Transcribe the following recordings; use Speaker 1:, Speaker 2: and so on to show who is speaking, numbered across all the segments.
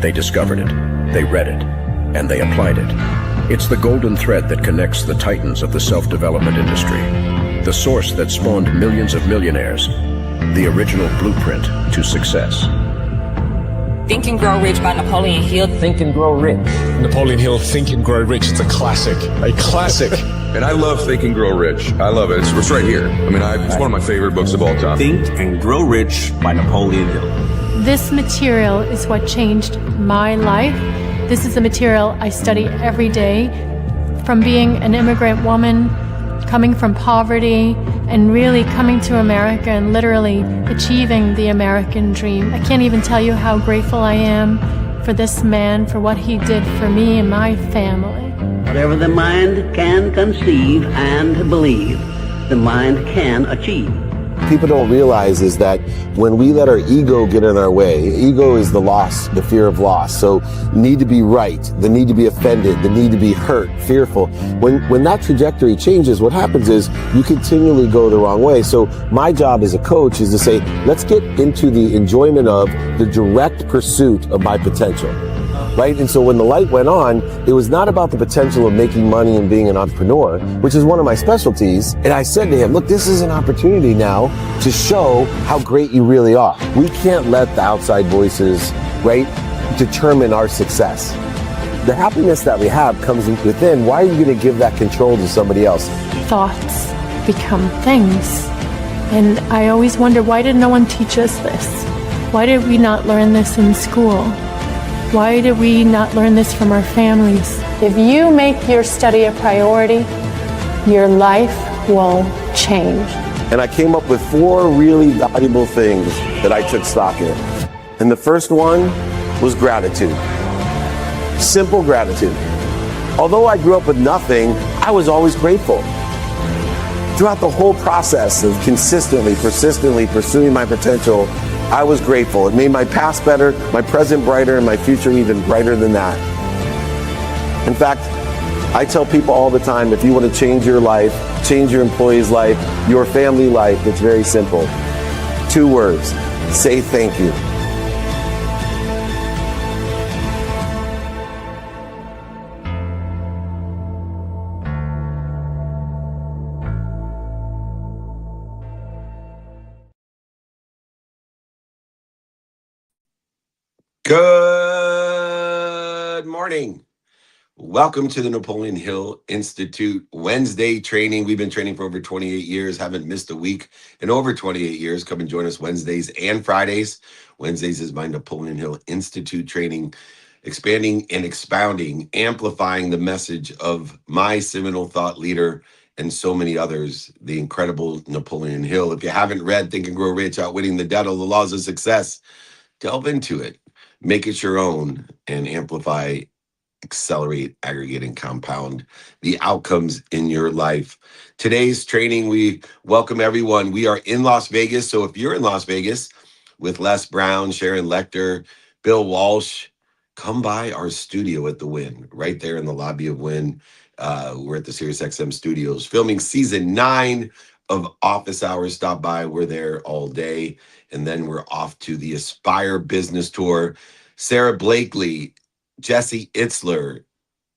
Speaker 1: They discovered it, they read it, and they applied it. It's the golden thread that connects the titans of the self-development industry, the source that spawned millions of millionaires, the original blueprint to success.
Speaker 2: Think and Grow Rich by Napoleon Hill.
Speaker 3: Think and Grow Rich.
Speaker 4: Napoleon Hill, Think and Grow Rich. It's a classic. A classic.
Speaker 5: And I love Think and Grow Rich. I love it. It's right here. I mean, it's one of my favorite books of all time.
Speaker 6: Think and Grow Rich by Napoleon Hill.
Speaker 7: This material is what changed my life. This is the material I study every day. From being an immigrant woman, coming from poverty, and really coming to America and literally achieving the American dream. I can't even tell you how grateful I am for this man, for what he did for me and my family.
Speaker 8: Whatever the mind can conceive and believe, the mind can achieve.
Speaker 9: People don't realize is that when we let our ego get in our way, ego is the loss, the fear of loss. So need to be right, the need to be offended, the need to be hurt, fearful. When that trajectory changes, what happens is you continually go the wrong way. So my job as a coach is to say, let's get into the enjoyment of the direct pursuit of my potential. Right? And so when the light went on, it was not about the potential of making money and being an entrepreneur, which is one of my specialties. And I said to him, look, this is an opportunity now to show how great you really are. We can't let the outside voices, right, determine our success. The happiness that we have comes within. Why are you going to give that control to somebody else?
Speaker 7: Thoughts become things. And I always wonder, why did no one teach us this? Why did we not learn this in school? Why did we not learn this from our families? If you make your study a priority, your life will change.
Speaker 9: And I came up with 4 really valuable things that I took stock in. And the first one was gratitude. Simple gratitude. Although I grew up with nothing, I was always grateful. Throughout the whole process of consistently, persistently pursuing my potential, I was grateful. It made my past better, my present brighter, and my future even brighter than that. In fact, I tell people all the time, if you want to change your life, change your employee's life, your family life, it's very simple. 2 words, say thank you.
Speaker 10: Good morning. Welcome to the Napoleon Hill Institute Wednesday training. We've been training for over 28 years, haven't missed a week in over 28 years. Come and join us Wednesdays and Fridays. Wednesdays is my Napoleon Hill Institute training, expanding and expounding, amplifying the message of my seminal thought leader and so many others, the incredible Napoleon Hill. If you haven't read Think and Grow Rich, Outwitting the Devil, The Laws of Success, delve into it. Make it your own and amplify, accelerate, aggregate, and compound the outcomes in your life. Today's training, we welcome everyone. We are in Las Vegas. So if you're in Las Vegas with Les Brown, Sharon Lecter, Bill Walsh, come by our studio at the Wynn, right there in the lobby of Wynn. We're at the SiriusXM studios filming season 9 of Office Hours. Stop by. We're there all day. And then we're off to the Aspire Business Tour. Sarah Blakely, Jesse Itzler,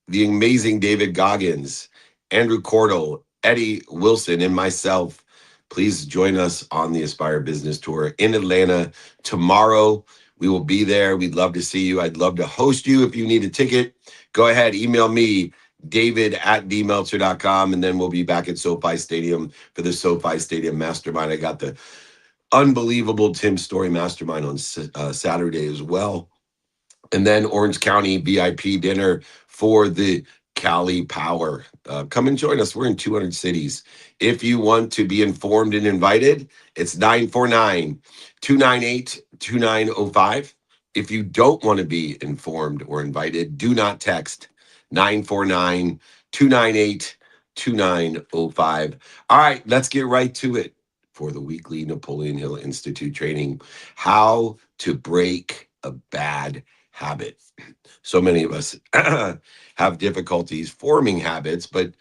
Speaker 10: the amazing David Goggins, Andrew Cordell, Eddie Wilson, and myself. Please join us on the Aspire Business Tour in Atlanta tomorrow. We will be there. We'd love to see you. I'd love to host you. If you need a ticket, go ahead, email me, david@dmeltzer.com, and then we'll be back at SoFi Stadium for the SoFi Stadium Mastermind. I got the unbelievable Tim Story Mastermind on Saturday as well. And then Orange County VIP dinner for the Cali Power. Come and join us. We're in 200 cities. If you want to be informed and invited, it's 949-298-2905. If you don't want to be informed or invited, do not text 949-298-2905. All right, let's get right to it for the weekly Napoleon Hill Institute training, how to break a bad habit. So many of us have difficulties forming habits, but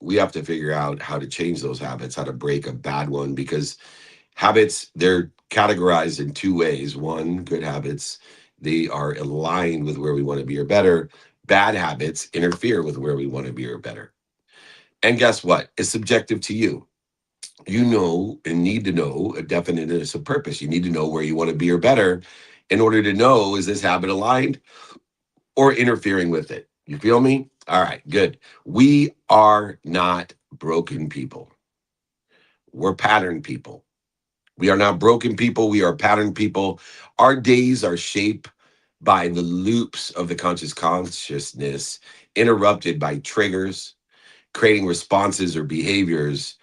Speaker 10: we have to figure out how to change those habits, how to break a bad one, because habits, they're categorized in 2 ways. 1, good habits, they are aligned with where we want to be or better. Bad habits interfere with where we want to be or better. And guess what? It's subjective to you. You know and need to know a definiteness of purpose. You need to know where you want to be or better in order to know, is this habit aligned or interfering with it? You feel me? All right, good. We are not broken people. We're pattern people. We are not broken people. We are pattern people. Our days are shaped by the loops of the conscious consciousness, interrupted by triggers, creating responses or behaviors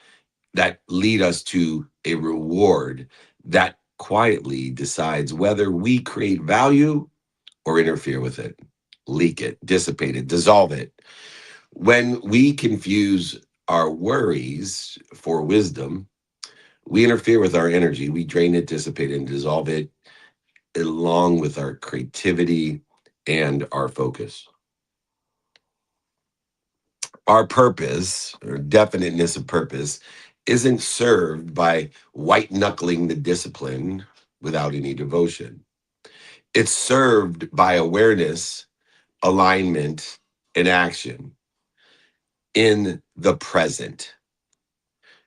Speaker 10: that lead us to a reward that quietly decides whether we create value or interfere with it, leak it, dissipate it, dissolve it. When we confuse our worries for wisdom, we interfere with our energy. We drain it, dissipate it, and dissolve it, along with our creativity and our focus. Our purpose, or definiteness of purpose, isn't served by white knuckling the discipline without any devotion. It's served by awareness, alignment, and action in the present.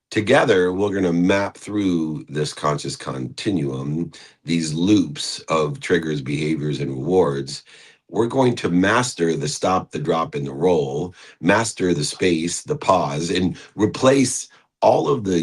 Speaker 10: Together, we're going to map through this conscious continuum, these loops of triggers, behaviors, and rewards. We're going to master the stop, the drop, and the roll, master the space, the pause, and replace all of the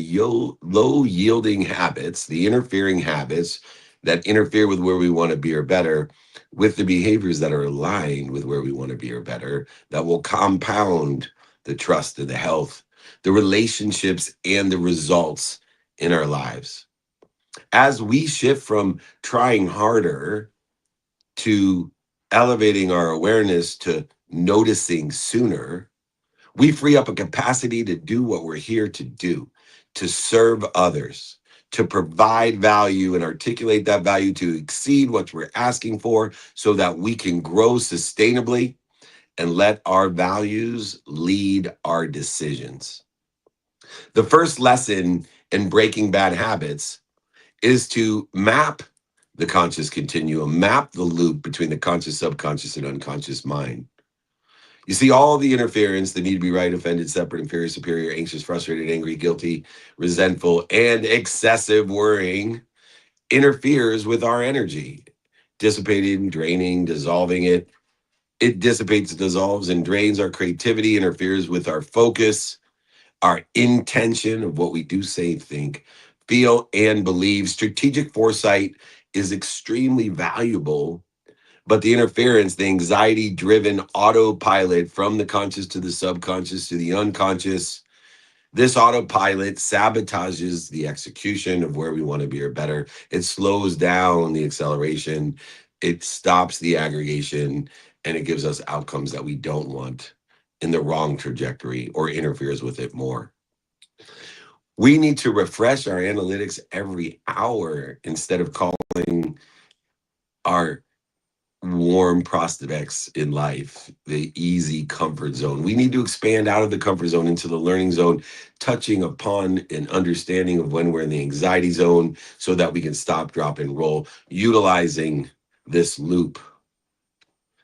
Speaker 10: low yielding habits, the interfering habits that interfere with where we want to be or better, with the behaviors that are aligned with where we want to be or better, that will compound the trust and the health, the relationships, and the results in our lives. As we shift from trying harder to elevating our awareness to noticing sooner, we free up a capacity to do what we're here to do, to serve others, to provide value and articulate that value to exceed what we're asking for so that we can grow sustainably and let our values lead our decisions. The first lesson in breaking bad habits is to map the conscious continuum, map the loop between the conscious, subconscious, and unconscious mind. You see, all the interference, the need to be right, offended, separate, inferior, superior, anxious, frustrated, angry, guilty, resentful, and excessive worrying interferes with our energy, dissipating, draining, dissolving it. It dissipates, dissolves, and drains our creativity, interferes with our focus, our intention of what we do, say, think, feel, and believe. Strategic foresight is extremely valuable, but the interference, the anxiety driven autopilot from the conscious to the subconscious to the unconscious, this autopilot sabotages the execution of where we want to be or better. It slows down the acceleration, it stops the aggregation, and it gives us outcomes that we don't want in the wrong trajectory or interferes with it more. We need to refresh our analytics every hour instead of calling our warm prospects in life the easy comfort zone. We need to expand out of the comfort zone into the learning zone, touching upon an understanding of when we're in the anxiety zone so that we can stop, drop, and roll, utilizing this loop.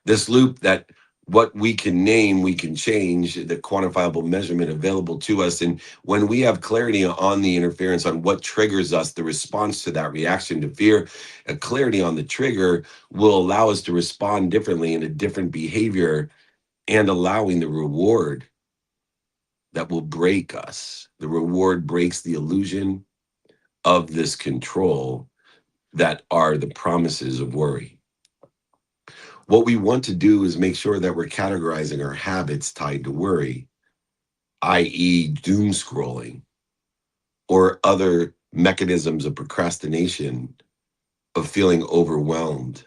Speaker 10: This loop that what we can name, we can change, the quantifiable measurement available to us. And when we have clarity on the interference, on what triggers us, the response to that reaction to fear, a clarity on the trigger will allow us to respond differently in a different behavior and allowing the reward that will break us. The reward breaks the illusion of this control that are the promises of worry. What we want to do is make sure that we're categorizing our habits tied to worry, i.e., doom scrolling, or other mechanisms of procrastination, of feeling overwhelmed.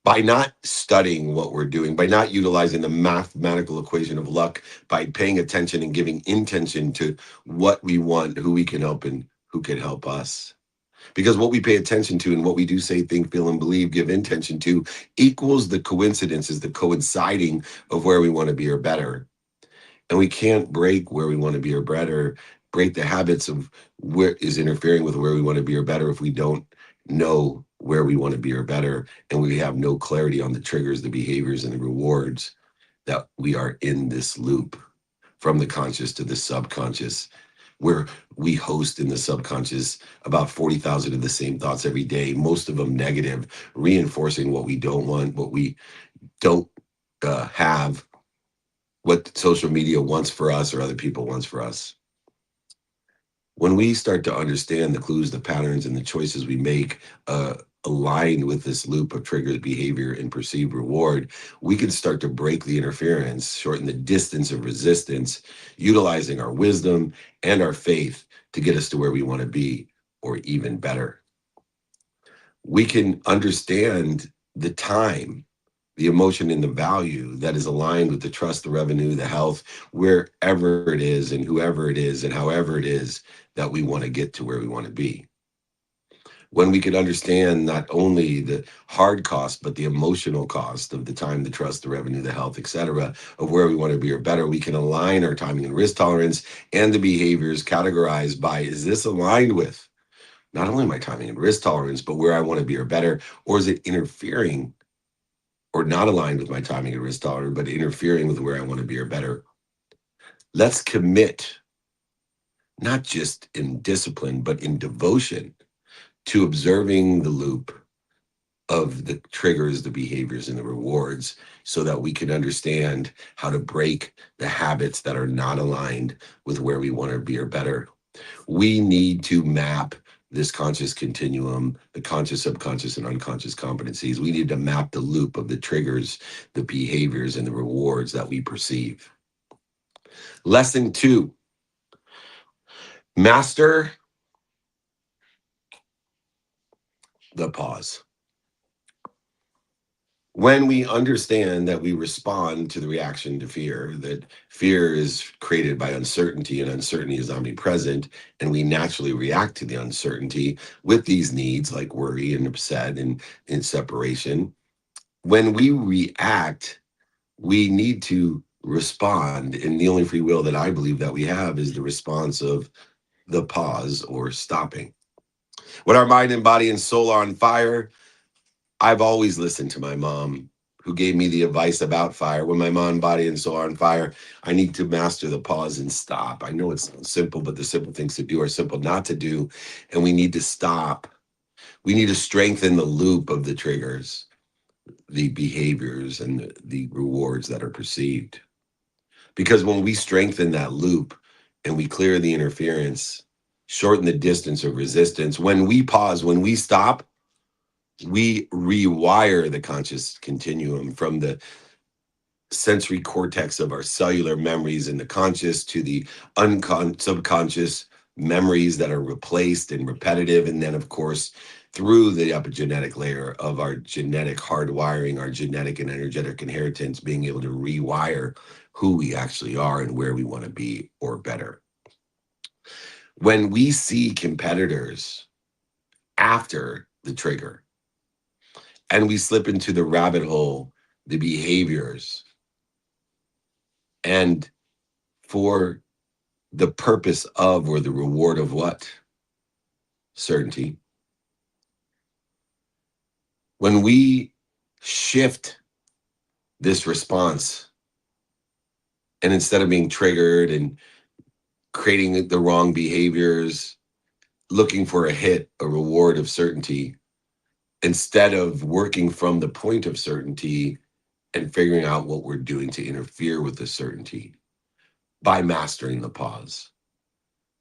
Speaker 10: By not studying what we're doing, by not utilizing the mathematical equation of luck, by paying attention and giving intention to what we want, who we can help, and who can help us. Because what we pay attention to and what we do, say, think, feel, and believe, give intention to, equals the coincidences, the coinciding of where we want to be or better. And we can't break where we want to be or better, break the habits of where is interfering with where we want to be or better if we don't know where we want to be or better, and we have no clarity on the triggers, the behaviors, and the rewards, that we are in this loop from the conscious to the subconscious, where we host in the subconscious about 40,000 of the same thoughts every day, most of them negative, reinforcing what we don't want, what we don't have, what social media wants for us or other people wants for us. When we start to understand the clues, the patterns, and the choices we make aligned with this loop of triggers, behavior, and perceived reward, we can start to break the interference, shorten the distance of resistance, utilizing our wisdom and our faith to get us to where we want to be, or even better. We can understand the time, the emotion, and the value that is aligned with the trust, the revenue, the health, wherever it is and whoever it is and however it is that we want to get to where we want to be. When we could understand not only the hard cost, but the emotional cost of the time, the trust, the revenue, the health, etc., of where we want to be or better, we can align our timing and risk tolerance and the behaviors categorized by, is this aligned with not only my timing and risk tolerance, but where I want to be or better, or is it interfering or not aligned with my timing and risk tolerance, but interfering with where I want to be or better? Let's commit, not just in discipline, but in devotion, to observing the loop of the triggers, the behaviors, and the rewards, so that we can understand how to break the habits that are not aligned with where we want to be or better. We need to map this conscious continuum, the conscious, subconscious, and unconscious competencies. We need to map the loop of the triggers, the behaviors, and the rewards that we perceive. Lesson 2, master the pause. When we understand that we respond to the reaction to fear, that fear is created by uncertainty and uncertainty is omnipresent, and we naturally react to the uncertainty with these needs like worry and upset and separation. When we react, we need to respond, and the only free will that I believe that we have is the response of the pause or stopping. When our mind and body and soul are on fire, I've always listened to my mom, who gave me the advice about fire. When my mind, body, and soul are on fire, I need to master the pause and stop. I know it's simple, but the simple things to do are simple not to do, and we need to stop. We need to strengthen the loop of the triggers, the behaviors, and the rewards that are perceived. Because when we strengthen that loop and we clear the interference, shorten the distance of resistance, when we pause, when we stop, we rewire the conscious continuum from the sensory cortex of our cellular memories in the conscious to the subconscious memories that are replaced and repetitive. And then, of course, through the epigenetic layer of our genetic hardwiring, our genetic and energetic inheritance, being able to rewire who we actually are and where we want to be or better. When we see competitors after the trigger, and we slip into the rabbit hole, the behaviors, and for the purpose of, or the reward of what? Certainty. When we shift this response, and instead of being triggered and creating the wrong behaviors, looking for a hit, a reward of certainty, instead of working from the point of certainty and figuring out what we're doing to interfere with the certainty, by mastering the pause,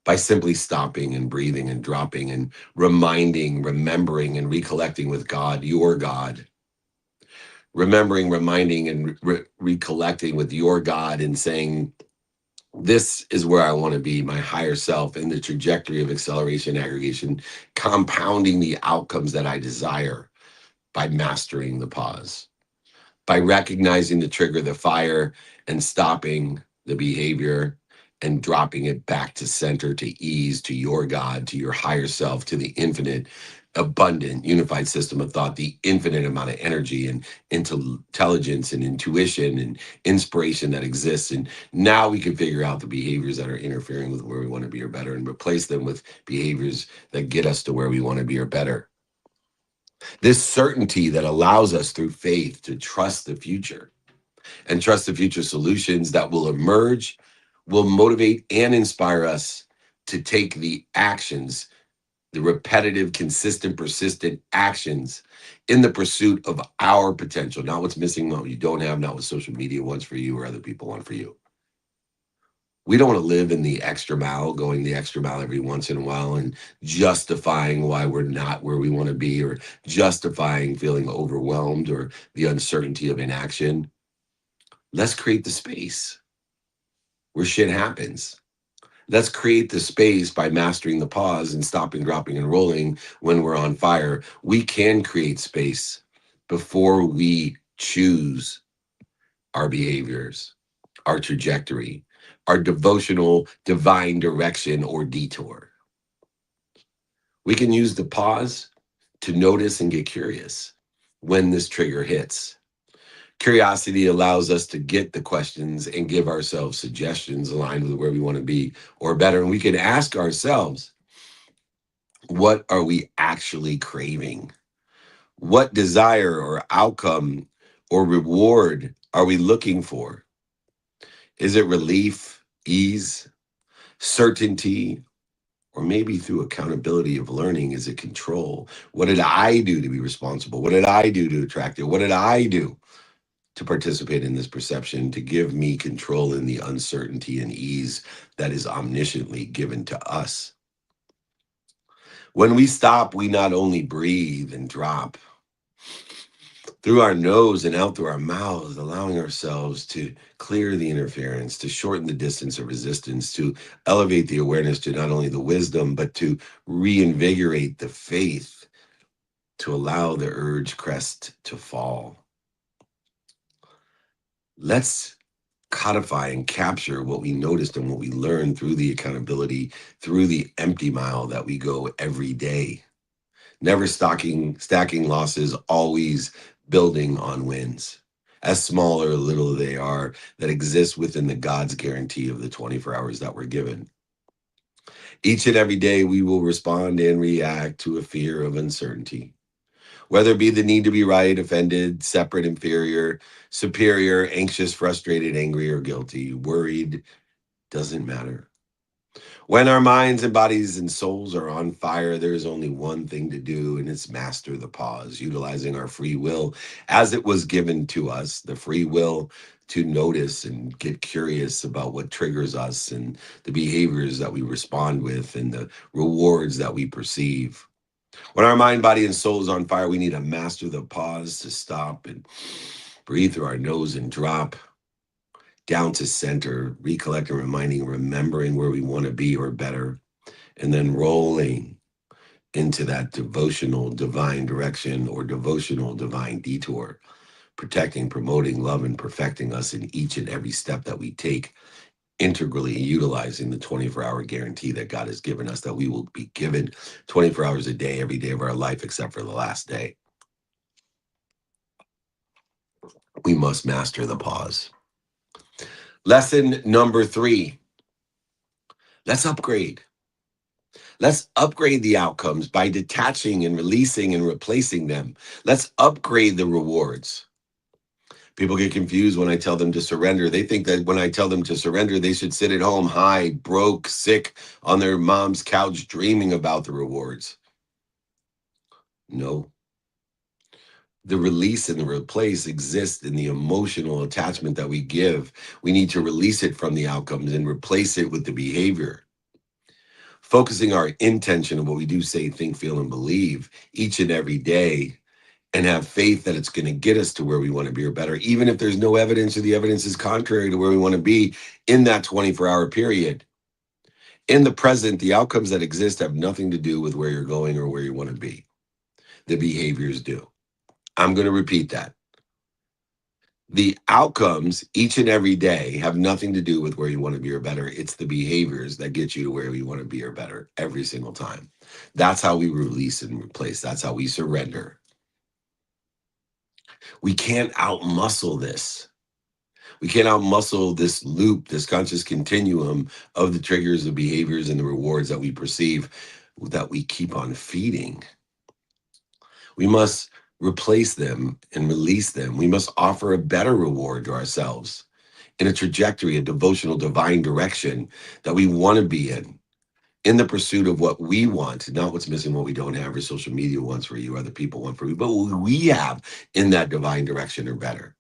Speaker 10: by simply stopping and breathing and dropping and reminding, remembering, and recollecting with God, your God. Remembering, reminding, and recollecting with your God and saying, this is where I want to be, my higher self, in the trajectory of acceleration, aggregation, compounding the outcomes that I desire, by mastering the pause, by recognizing the trigger, the fire, and stopping the behavior and dropping it back to center, to ease, to your God, to your higher self, to the infinite, abundant, unified system of thought, the infinite amount of energy and intelligence and intuition and inspiration that exists. And now we can figure out the behaviors that are interfering with where we want to be or better, and replace them with behaviors that get us to where we want to be or better. This certainty that allows us through faith to trust the future and trust the future solutions that will emerge, will motivate and inspire us to take the actions, the repetitive, consistent, persistent actions in the pursuit of our potential, not what's missing, what you don't have, not what social media wants for you or other people want for you. We don't want to live in the extra mile, going the extra mile every once in a while and justifying why we're not where we want to be, or justifying feeling overwhelmed or the uncertainty of inaction. Let's create the space where shit happens. Let's create the space by mastering the pause and stopping, dropping, and rolling when we're on fire. We can create space before we choose our behaviors, our trajectory, our devotional divine direction or detour. We can use the pause to notice and get curious when this trigger hits. Curiosity allows us to get the questions and give ourselves suggestions aligned with where we want to be or better. And we can ask ourselves, what are we actually craving? What desire or outcome or reward are we looking for? Is it relief, ease, certainty, or maybe through accountability of learning, is it control? What did I do to be responsible? What did I do to attract it? What did I do to participate in this perception, to give me control in the uncertainty and ease that is omnisciently given to us? When we stop, we not only breathe and drop through our nose and out through our mouths, allowing ourselves to clear the interference, to shorten the distance of resistance, to elevate the awareness to not only the wisdom, but to reinvigorate the faith, to allow the urge crest to fall. Let's codify and capture what we noticed and what we learned through the accountability, through the empty mile that we go every day. Never stacking losses, always building on wins, as small or little they are, that exist within the God's guarantee of the 24 hours that we're given. Each and every day, we will respond and react to a fear of uncertainty, whether it be the need to be right, offended, separate, inferior, superior, anxious, frustrated, angry, or guilty, worried, doesn't matter. When our minds and bodies and souls are on fire, there is only one thing to do, and it's master the pause, utilizing our free will as it was given to us, the free will to notice and get curious about what triggers us and the behaviors that we respond with and the rewards that we perceive. When our mind, body, and soul is on fire, we need to master the pause, to stop and breathe through our nose and drop down to center, recollecting, reminding, remembering where we want to be or better, and then rolling into that devotional divine direction or devotional divine detour, protecting, promoting, loving, perfecting us in each and every step that we take, integrally utilizing the 24-hour guarantee that God has given us, that we will be given 24 hours a day, every day of our life, except for the last day. We must master the pause. Lesson number 3, let's upgrade. Let's upgrade the outcomes by detaching and releasing and replacing them. Let's upgrade the rewards. People get confused when I tell them to surrender. They think that when I tell them to surrender, they should sit at home, high, broke, sick, on their mom's couch, dreaming about the rewards. No. The release and the replace exists in the emotional attachment that we give. We need to release it from the outcomes and replace it with the behavior. Focusing our intention of what we do, say, think, feel, and believe each and every day, and have faith that it's going to get us to where we want to be or better, even if there's no evidence or the evidence is contrary to where we want to be in that 24-hour period. In the present, the outcomes that exist have nothing to do with where you're going or where you want to be. The behaviors do. I'm going to repeat that. The outcomes each and every day have nothing to do with where you want to be or better. It's the behaviors that get you to where you want to be or better every single time. That's how we release and replace. That's how we surrender. We can't outmuscle this. We can't outmuscle this loop, this conscious continuum of the triggers, the behaviors, and the rewards that we perceive, that we keep on feeding. We must replace them and release them. We must offer a better reward to ourselves in a trajectory, a devotional divine direction that we want to be in the pursuit of what we want, not what's missing, what we don't have, or social media wants for you, other people want for you, but what we have in that divine direction or better.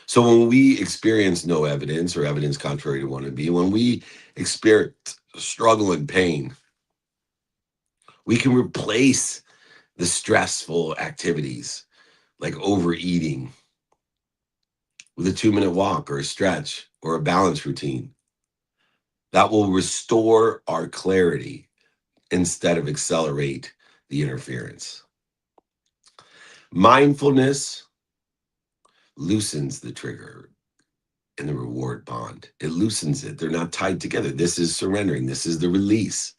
Speaker 10: So when we experience no evidence or evidence contrary to want to be, when we experience struggle and pain, we can replace the stressful activities like overeating with a 2-minute walk or a stretch or a balance routine that will restore our clarity instead of accelerate the interference. Mindfulness loosens the trigger and the reward bond. It loosens it. They're not tied together. This is surrendering. This is the release.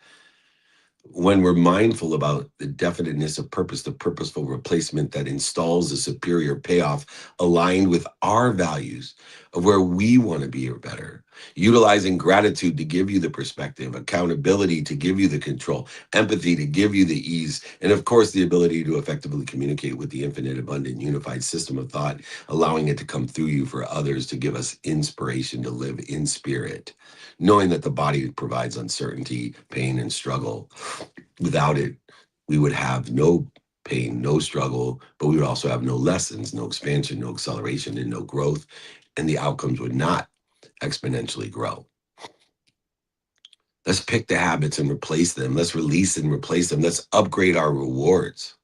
Speaker 10: When we're mindful about the definiteness of purpose, the purposeful replacement that installs a superior payoff aligned with our values of where we want to be or better, utilizing gratitude to give you the perspective, accountability to give you the control, empathy to give you the ease, and of course, the ability to effectively communicate with the infinite, abundant, unified system of thought, allowing it to come through you for others to give us inspiration to live in spirit, knowing that the body provides uncertainty, pain, and struggle. Without it, we would have no pain, no struggle, but we would also have no lessons, no expansion, no acceleration, and no growth, and the outcomes would not exponentially grow. Let's pick the habits and replace them. Let's release and replace them. Let's upgrade our rewards.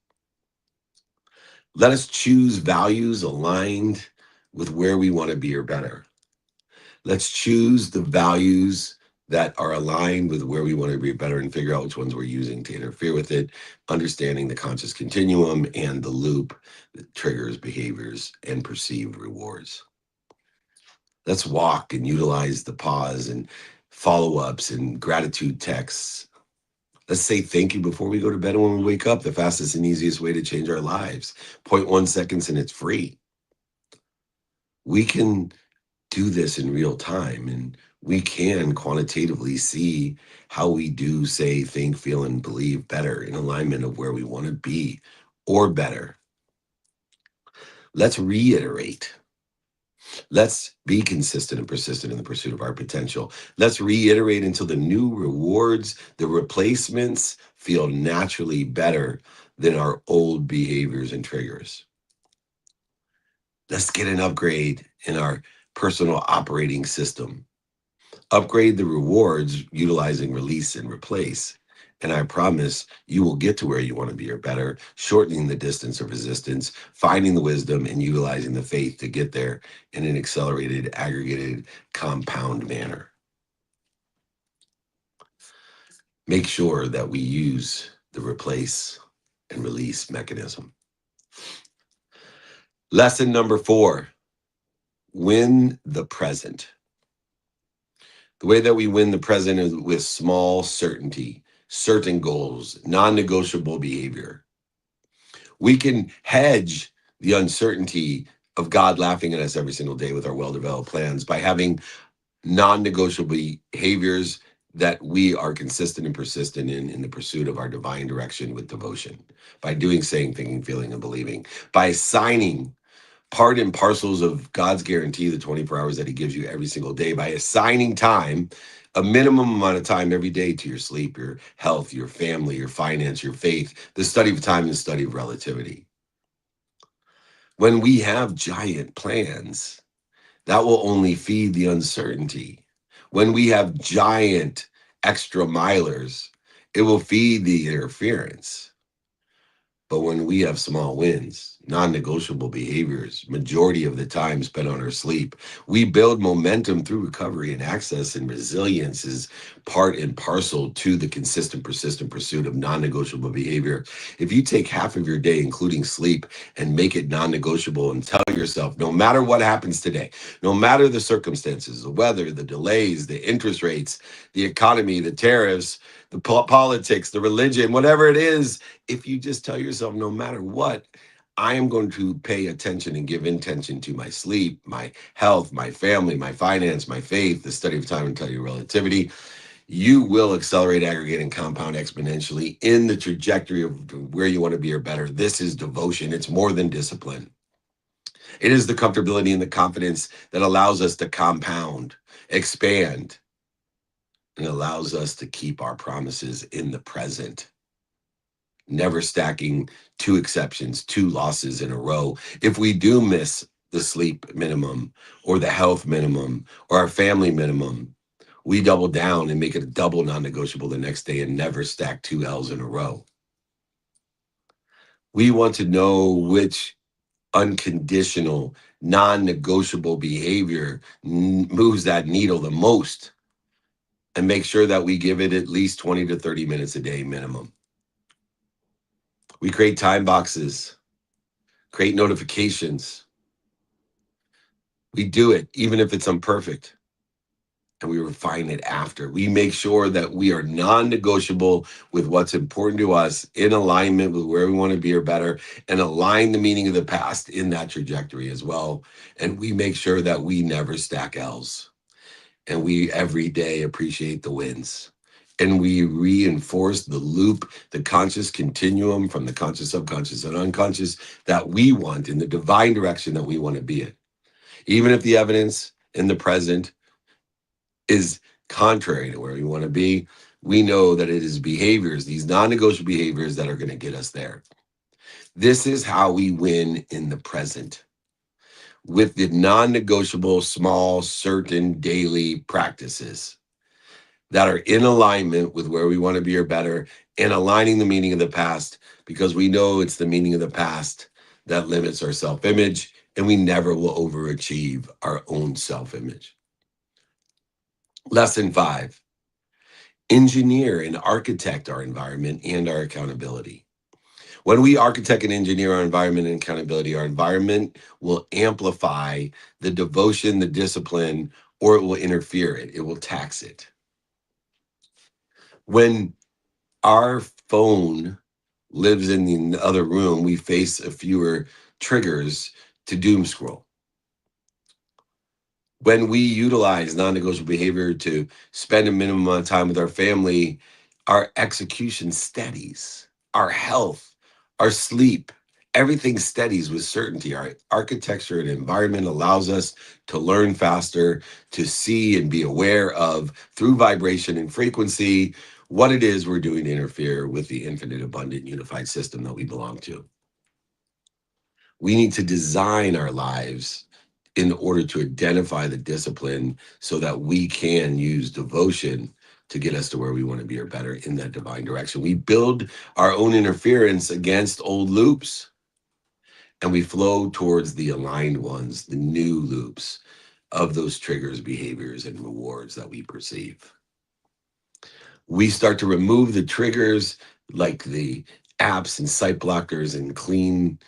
Speaker 10: Let us choose values aligned with where we want to be or better. Let's choose the values that are aligned with where we want to be better and figure out which ones we're using to interfere with it, understanding the conscious continuum and the loop that triggers behaviors and perceived rewards. Let's walk and utilize the pause and follow-ups and gratitude texts. Let's say thank you before we go to bed and when we wake up, the fastest and easiest way to change our lives. 0.1 seconds and it's free. We can do this in real time, and we can quantitatively see how we do say, think, feel, and believe better in alignment of where we want to be or better. Let's reiterate. Let's be consistent and persistent in the pursuit of our potential. Let's reiterate until the new rewards, the replacements feel naturally better than our old behaviors and triggers. Let's get an upgrade in our personal operating system. Upgrade the rewards utilizing release and replace. And I promise you will get to where you want to be or better, shortening the distance of resistance, finding the wisdom and utilizing the faith to get there in an accelerated, aggregated, compound manner. Make sure that we use the replace and release mechanism. Lesson number 4, win the present. The way that we win the present is with small certainty, certain goals, non-negotiable behavior. We can hedge the uncertainty of God laughing at us every single day with our well-developed plans by having non-negotiable behaviors that we are consistent and persistent in the pursuit of our divine direction with devotion, by doing, saying, thinking, feeling, and believing, by assigning part and parcels of God's guarantee, the 24 hours that he gives you every single day, by assigning time, a minimum amount of time every day to your sleep, your health, your family, your finance, your faith, the study of time and the study of relativity. When we have giant plans, that will only feed the uncertainty. When we have giant extra milers, it will feed the interference. But when we have small wins, non-negotiable behaviors, majority of the time spent on our sleep, we build momentum through recovery, and access and resilience is part and parcel to the consistent, persistent pursuit of non-negotiable behavior. If you take half of your day, including sleep, and make it non-negotiable and tell yourself, no matter what happens today, no matter the circumstances, the weather, the delays, the interest rates, the economy, the tariffs, the politics, the religion, whatever it is, if you just tell yourself, no matter what, I am going to pay attention and give intention to my sleep, my health, my family, my finance, my faith, the study of time and study of relativity, you will accelerate, aggregate, and compound exponentially in the trajectory of where you want to be or better. This is devotion. It's more than discipline. It is the comfortability and the confidence that allows us to compound, expand, and allows us to keep our promises in the present. Never stacking two exceptions, two losses in a row. If we do miss the sleep minimum or the health minimum or our family minimum, we double down and make it a double non-negotiable the next day and never stack two L's in a row. We want to know which unconditional, non-negotiable behavior moves that needle the most and make sure that we give it at least 20 to 30 minutes a day minimum. We create time boxes, create notifications. We do it even if it's imperfect, and we refine it after. We make sure that we are non-negotiable with what's important to us, in alignment with where we want to be or better, and align the meaning of the past in that trajectory as well. And we make sure that we never stack L's, and we every day appreciate the wins. And we reinforce the loop, the conscious continuum from the conscious, subconscious, and unconscious that we want in the divine direction that we want to be in. Even if the evidence in the present is contrary to where we want to be, we know that it is behaviors, these non-negotiable behaviors, that are going to get us there. This is how we win in the present, with the non-negotiable, small, certain daily practices that are in alignment with where we want to be or better, and aligning the meaning of the past, because we know it's the meaning of the past that limits our self-image, and we never will overachieve our own self-image. Lesson 5, engineer and architect our environment and our accountability. When we architect and engineer our environment and accountability, our environment will amplify the devotion, the discipline, or it will interfere it. It will tax it. When our phone lives in the other room, we face a fewer triggers to doom scroll. When we utilize non-negotiable behavior to spend a minimum amount of time with our family, our execution steadies, our health, our sleep, everything steadies with certainty. Our architecture and environment allows us to learn faster, to see and be aware of, through vibration and frequency, what it is we're doing to interfere with the infinite, abundant, unified system that we belong to. We need to design our lives in order to identify the discipline so that we can use devotion to get us to where we want to be or better in that divine direction. We build our own interference against old loops, and we flow towards the aligned ones, the new loops of those triggers, behaviors, and rewards that we perceive. We start to remove the triggers like the apps and site blockers and cleaning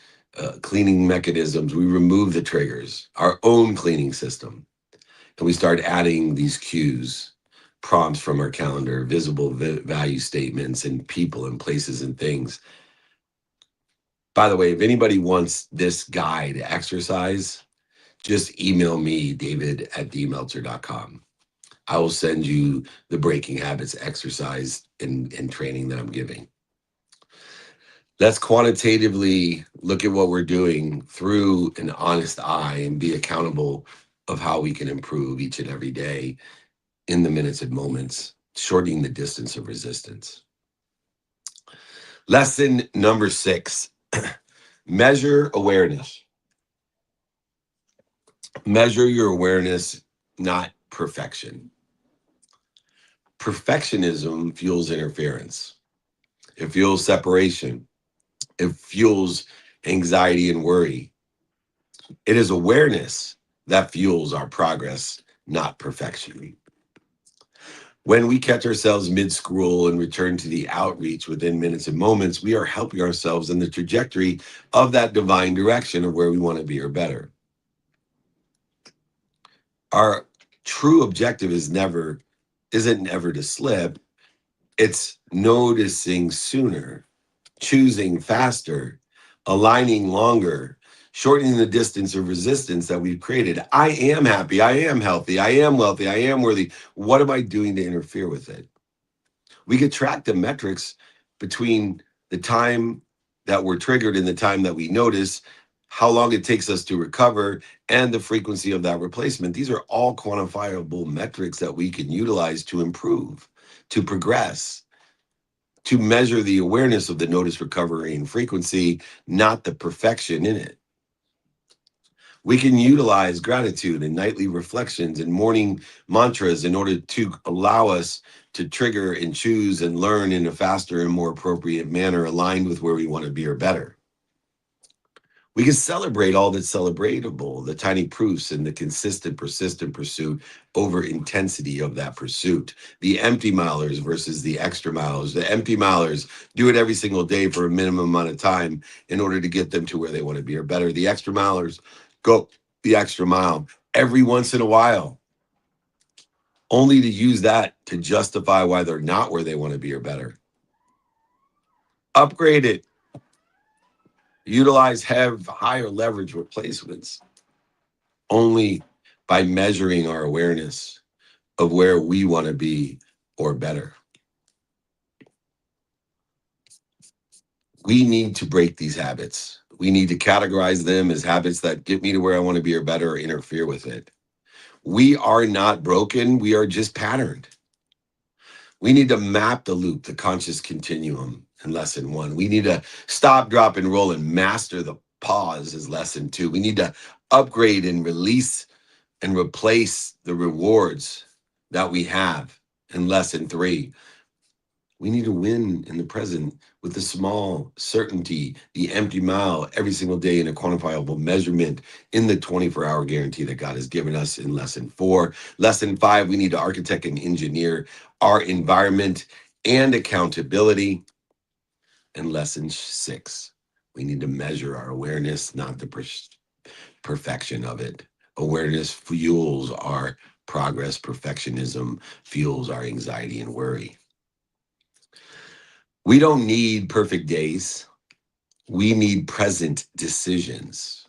Speaker 10: mechanisms. We remove the triggers, our own cleaning system, and we start adding these cues, prompts from our calendar, visible value statements, and people and places and things. By the way, if anybody wants this guide exercise, just email me, david@dmeltzer.com. I will send you the breaking habits exercise and training that I'm giving. Let's quantitatively look at what we're doing through an honest eye and be accountable of how we can improve each and every day in the minutes and moments, shortening the distance of resistance. Lesson number 6, measure awareness. Measure your awareness, not perfection. Perfectionism fuels interference. It fuels separation. It fuels anxiety and worry. It is awareness that fuels our progress, not perfection. When we catch ourselves mid-scroll and return to the outreach within minutes and moments, we are helping ourselves in the trajectory of that divine direction of where we want to be or better. Our true objective isn't never to slip. It's noticing sooner, choosing faster, aligning longer, shortening the distance of resistance that we've created. I am happy. I am healthy. I am wealthy. I am worthy. What am I doing to interfere with it? We could track the metrics between the time that we're triggered and the time that we notice, how long it takes us to recover, and the frequency of that replacement. These are all quantifiable metrics that we can utilize to improve, to progress, to measure the awareness of the notice, recovery, and frequency, not the perfection in it. We can utilize gratitude and nightly reflections and morning mantras in order to allow us to trigger and choose and learn in a faster and more appropriate manner aligned with where we want to be or better. We can celebrate all that's celebratable, the tiny proofs and the consistent, persistent pursuit over intensity of that pursuit. The empty milers versus the extra milers. The empty milers do it every single day for a minimum amount of time in order to get them to where they want to be or better. The extra milers go the extra mile every once in a while, only to use that to justify why they're not where they want to be or better. Upgrade it. Utilize higher leverage replacements only by measuring our awareness of where we want to be or better. We need to break these habits. We need to categorize them as habits that get me to where I want to be or better or interfere with it. We are not broken. We are just patterned. We need to map the loop, the conscious continuum in lesson 1. We need to stop, drop, and roll and master the pause as lesson 2. We need to upgrade and release and replace the rewards that we have in lesson 3. We need to win in the present with the small certainty, the empty mile every single day in a quantifiable measurement in the 24-hour guarantee that God has given us in lesson 4. Lesson 5, we need to architect and engineer our environment and accountability. And lesson 6, we need to measure our awareness, not the perfection of it. Awareness fuels our progress. Perfectionism fuels our anxiety and worry. We don't need perfect days. We need present decisions.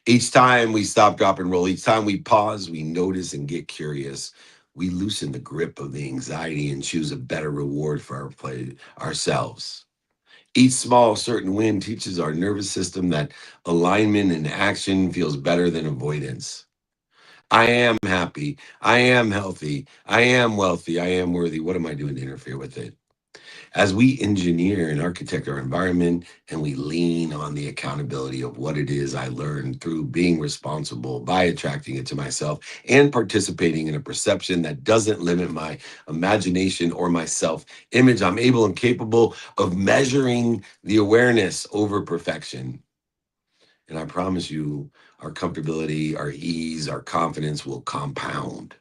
Speaker 10: Each time we stop, drop, and roll, each time we pause, we notice and get curious, we loosen the grip of the anxiety and choose a better reward for ourselves. Each small, certain win teaches our nervous system that alignment and action feels better than avoidance. I am happy. I am healthy. I am wealthy. I am worthy. What am I doing to interfere with it? As we engineer and architect our environment and we lean on the accountability of what it is I learned through being responsible by attracting it to myself and participating in a perception that doesn't limit my imagination or my self-image, I'm able and capable of measuring the awareness over perfection. And I promise you, our comfortability, our ease, our confidence will compound.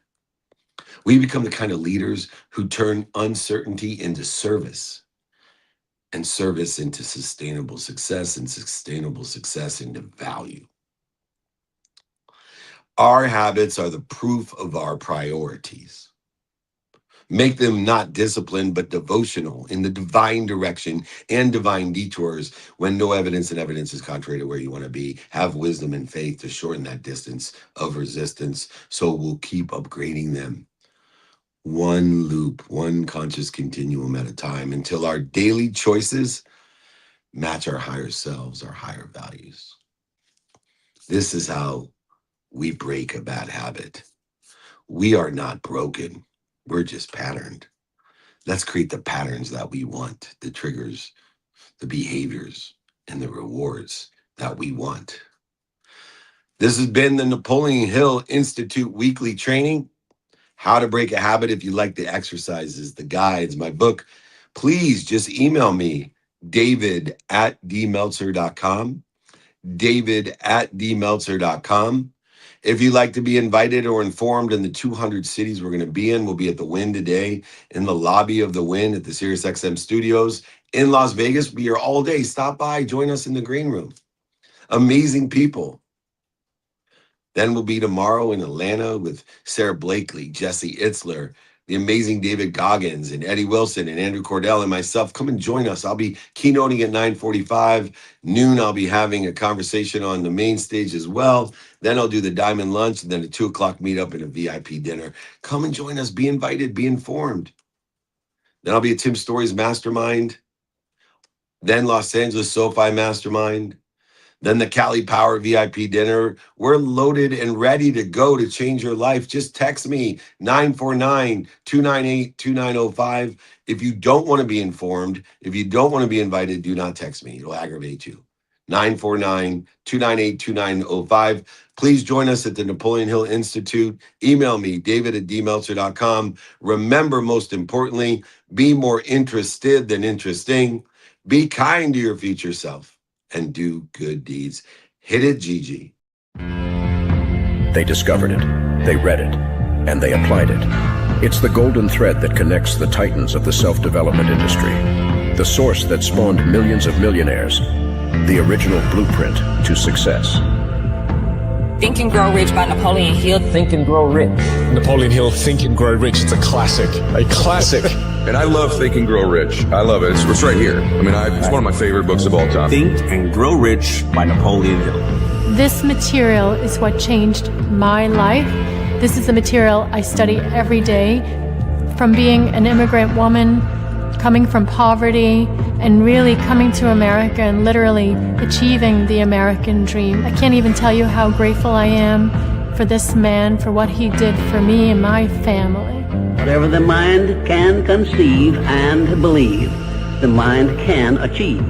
Speaker 10: We become the kind of leaders who turn uncertainty into service, and service into sustainable success, and sustainable success into value. Our habits are the proof of our priorities. Make them not disciplined, but devotional in the divine direction and divine detours when no evidence and evidence is contrary to where you want to be. Have wisdom and faith to shorten that distance of resistance so we'll keep upgrading them. One loop, one conscious continuum at a time until our daily choices match our higher selves, our higher values. This is how we break a bad habit. We are not broken. We're just patterned. Let's create the patterns that we want, the triggers, the behaviors, and the rewards that we want. This has been the Napoleon Hill Institute weekly training. How to break a habit. If you like the exercises, the guides, my book, please just email me, david@dmeltzer.com, david@dmeltzer.com. If you'd like to be invited or informed in the 200 cities we're going to be in, we'll be at the Wynn today in the lobby of the Wynn at the SiriusXM studios in Las Vegas. We'll be here all day. Stop by, join us in the green room. Amazing people. Then we'll be tomorrow in Atlanta with Sarah Blakely, Jesse Itzler, the amazing David Goggins and Eddie Wilson and Andrew Cordell and myself. Come and join us. I'll be keynoting at 9:45. Noon, I'll be having a conversation on the main stage as well. Then I'll do the Diamond Lunch, and then a 2 o'clock meetup and a VIP dinner. Come and join us. Be invited. Be informed. Then I'll be at Tim Story's Mastermind. Then Los Angeles SoFi Mastermind. Then the Cali Power VIP dinner. We're loaded and ready to go to change your life. Just text me 949-298-2905. If you don't want to be informed, if you don't want to be invited, do not text me. It'll aggravate you. 949-298-2905. Please join us at the Napoleon Hill Institute. Email me, david@dmeltzer.com. Remember, most importantly, be more interested than interesting. Be kind to your future self and do good deeds. Hit it, Gigi.
Speaker 1: They discovered it, they read it, and they applied it. It's the golden thread that connects the titans of the self-development industry, the source that spawned millions of millionaires, the original blueprint to success.
Speaker 2: Think and Grow Rich by Napoleon Hill.
Speaker 6: Think and Grow Rich.
Speaker 4: Napoleon Hill, Think and Grow Rich. It's a classic. A classic.
Speaker 5: And I love Think and Grow Rich. I love it. It's right here. I mean, it's one of my favorite books of all time.
Speaker 6: Think and Grow Rich by Napoleon Hill.
Speaker 7: This material is what changed my life. This is the material I study every day. From being an immigrant woman, coming from poverty, and really coming to America and literally achieving the American dream. I can't even tell you how grateful I am for this man, for what he did for me and my family.
Speaker 8: Whatever the mind can conceive and believe, the mind can achieve.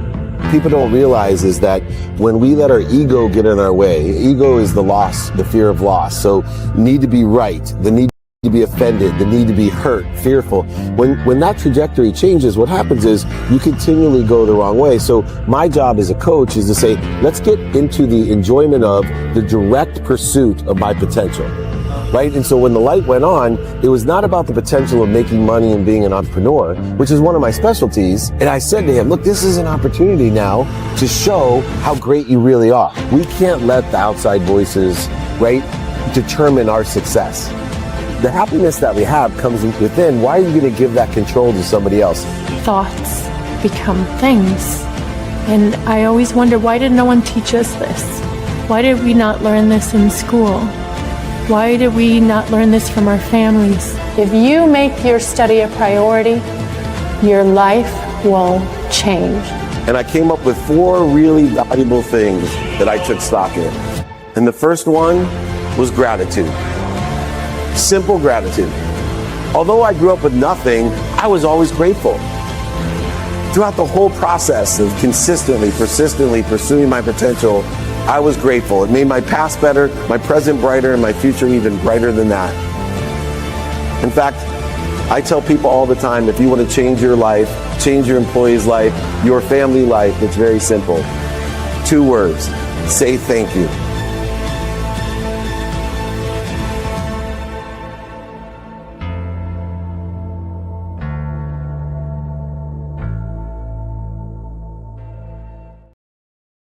Speaker 9: People don't realize is that when we let our ego get in our way, ego is the loss, the fear of loss. So need to be right, the need to be offended, the need to be hurt, fearful. When that trajectory changes, what happens is you continually go the wrong way. So my job as a coach is to say, let's get into the enjoyment of the direct pursuit of my potential. Right? And so when the light went on, it was not about the potential of making money and being an entrepreneur, which is one of my specialties. And I said to him, look, this is an opportunity now to show how great you really are. We can't let the outside voices, right, determine our success. The happiness that we have comes within. Why are you going to give that control to somebody else?
Speaker 7: Thoughts become things. And I always wonder, why did no one teach us this? Why did we not learn this in school? Why did we not learn this from our families? If you make your study a priority, your life will change.
Speaker 9: And I came up with 4 really valuable things that I took stock in. And the first one was gratitude. Simple gratitude. Although I grew up with nothing, I was always grateful. Throughout the whole process of consistently, persistently pursuing my potential, I was grateful. It made my past better, my present brighter, and my future even brighter than that. In fact, I tell people all the time, if you want to change your life, change your employee's life, your family life, it's very simple. 2 words, say thank you.